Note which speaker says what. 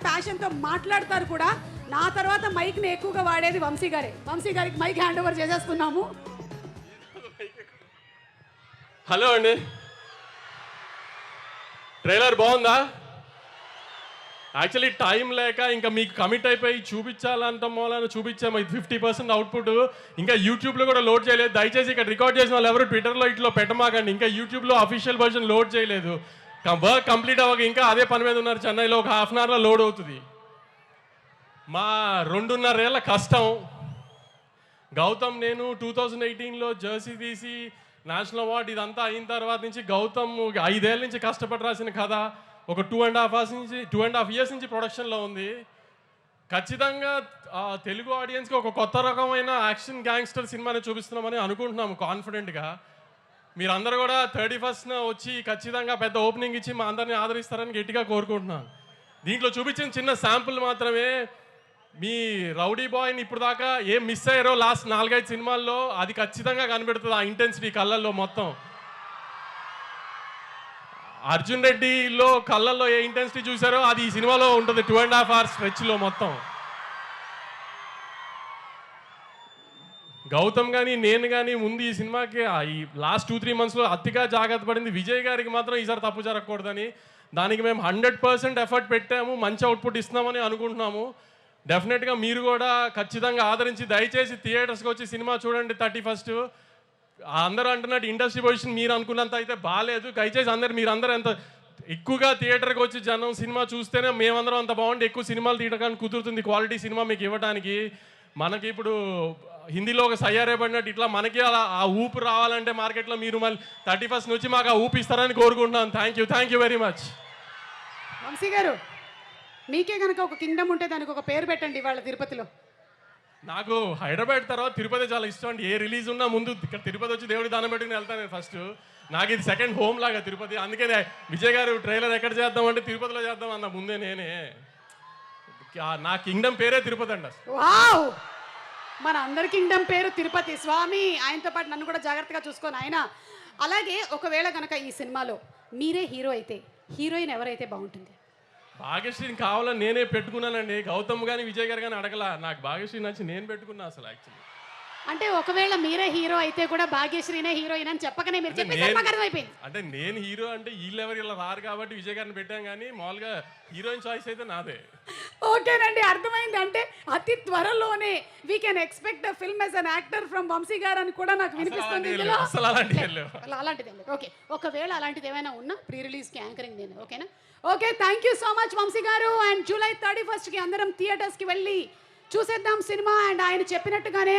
Speaker 1: ప్యాషన్తో మాట్లాడతారు కూడా. నా తర్వాత మైక్ని ఎక్కువగా వాడేది వంశీ గారే. వంశీ గారికి మైక్ హ్యాండ్ ఓవర్ చేసేస్తున్నాము.
Speaker 2: హలో అండి, ట్రైలర్ బాగుందా? యాక్చువల్లీ టైం లేక ఇంకా మీకు కమిట్ అయిపోయి చూపించాలంట మూలాన చూపించాము. ఇది 50% అవుట్పుట్. ఇంకా యూట్యూబ్లో కూడా లోడ్ చేయలేదు. దయచేసి ఇక్కడ రికార్డ్ చేసిన వాళ్ళు ఎవరు ట్విట్టర్లో ఇట్లో పెట్టమాకండి. ఇంకా యూట్యూబ్లో అఫీషియల్ వర్షన్ లోడ్ చేయలేదు. వర్క్ కంప్లీట్ అవ్వక ఇంకా అదే పని మీద ఉన్నారు. చెన్నైలో ఒక హాఫ్ అన్ అవర్లో లోడ్ అవుతుంది. మా 2.5 ఏళ్ల కష్టం. గౌతమ్ నేను 2018లో జెర్సీ తీసి నేషనల్ అవార్డు ఇదంతా అయిన తర్వాత నుంచి గౌతమ్ 5 ఏళ్ళ నుంచి కష్టపడి రాసిన కథ ఒక 2.5 years నుంచి ప్రొడక్షన్లో ఉంది. ఖచ్చితంగా తెలుగు ఆడియన్స్కి ఒక కొత్త రకమైన యాక్షన్ గ్యాంగ్స్టర్ సినిమాని చూపిస్తున్నామని అనుకుంటున్నాము కాన్ఫిడెంట్గా. మీరందరూ కూడా 31st వచ్చి ఖచ్చితంగా పెద్ద ఓపెనింగ్ ఇచ్చి మా అందరినీ ఆదరిస్తారని గట్టిగా కోరుకుంటున్నాను. దీంట్లో చూపించిన చిన్న శాంపుల్ మాత్రమే. మీ రౌడీ బాయ్ని ఇప్పుడు దాకా ఏం మిస్ అయ్యారో లాస్ట్ 4-5 సినిమాల్లో అది ఖచ్చితంగా కనిపెడుతుంది. ఆ ఇంటెన్సిటీ కళ్ళల్లో మొత్తం. అర్జున్ రెడ్డిలో కళ్ళల్లో ఏ ఇంటెన్సిటీ చూసారో అది ఈ సినిమాలో ఉంటుంది. 2.5 hours స్ట్రెచ్లో మొత్తం. గౌతమ్ కానీ నేను కానీ ముందు ఈ సినిమాకి ఈ లాస్ట్ 2-3 monthsలో అతిగా జాగ్రత్త పడింది. విజయ్ గారికి మాత్రం ఈసారి తప్పు జరగకూడదని దానికి మేము 100% ఎఫర్ట్ పెట్టాము. మంచి అవుట్పుట్ ఇస్తున్నామని అనుకుంటున్నాము. డెఫినెట్గా మీరు కూడా ఖచ్చితంగా ఆదరించి దయచేసి థియేటర్స్కి వచ్చి సినిమా చూడండి 31st. అందరూ అంటున్నట్టు ఇండస్ట్రీ పొజిషన్ మీరు అనుకున్నంత అయితే బాగాలేదు. దయచేసి మీరందరూ ఎంత ఎక్కువగా థియేటర్కి వచ్చి జనం సినిమా చూస్తేనే మేమందరం అంత బాగుండి ఎక్కువ సినిమాలు తీయడానికి కుదురుతుంది. క్వాలిటీ సినిమా మీకు ఇవ్వడానికి. మనకి ఇప్పుడు హిందీలో ఒక సయ్యారే పడినట్టు ఇట్లా మనకి అలా ఆ ఊపు రావాలంటే మార్కెట్లో మీరు మళ్ళీ 31st నుంచి మాకు ఆ ఊపు ఇస్తారని కోరుకుంటున్నాను. Thank you very much.
Speaker 1: Vamshi గారు, మీకే కనుక ఒక కింగ్డమ్ ఉంటే దానికి ఒక పేరు పెట్టండి ఇవాళ తిరుపతిలో.
Speaker 2: నాకు హైదరాబాద్ తర్వాత తిరుపతి చాలా ఇష్టం అండి. ఏ రిలీజ్ ఉన్నా ముందు ఇక్కడ తిరుపతి వచ్చి దేవుడి దానం పెట్టుకుని వెళ్తాను నేను ఫస్ట్. నాకు ఇది సెకండ్ హోమ్ లాగా తిరుపతి. అందుకనే విజయ్ గారు ట్రైలర్ ఎక్కడ చేద్దామంటే తిరుపతిలో చేద్దాం అన్న ముందే నేనే. నా కింగ్డమ్ పేరే తిరుపతి అండి.
Speaker 1: వావ్, మన అందరి కింగ్డమ్ పేరు తిరుపతి. స్వామి ఆయనతో పాటు నన్ను కూడా జాగ్రత్తగా చూసుకొని ఆయన. అలాగే ఒకవేళ కనుక ఈ సినిమాలో మీరే హీరో అయితే హీరోయిన్ ఎవరైతే బాగుంటుంది?
Speaker 2: భాగ్యశ్రీని కావాలని నేనే పెట్టుకున్నానండి. గౌతమ్ కానీ విజయ్ గారు కానీ అడగల. నాకు భాగ్యశ్రీ నచ్చి నేను పెట్టుకున్నా అసలు. యాక్చువల్లీ
Speaker 1: అంటే ఒకవేళ మీరే హీరో అయితే కూడా భాగ్యశ్రీనే హీరోయిన్ అని చెప్పకనే మీరు చెప్పేసి అర్థమైపోయింది.
Speaker 2: అంటే నేను హీరో అంటే వీళ్ళెవరు ఇలా రారు కాబట్టి విజయ్ గారిని పెట్టాం. కానీ మామూలుగా హీరోయిన్ చాయిస్ అయితే నాదే.
Speaker 1: ఓకేనండి, అర్థమైంది. అంటే అతి త్వరలోనే we can expect a film as an actor from Vamshi గారు అని కూడా నాకు వినిపిస్తుంది. అలాంటిది ఓకే. ఒకవేళ అలాంటిది ఏమైనా ఉన్నా ప్రీ రిలీజ్కి యాంకరింగ్ నేను. ఓకేనా? Okay, thank you so much Vamshi garu. And July 31st అందరం థియేటర్స్కి వెళ్ళి చూసేద్దాం సినిమా. అండ్ ఆయన చెప్పినట్టుగానే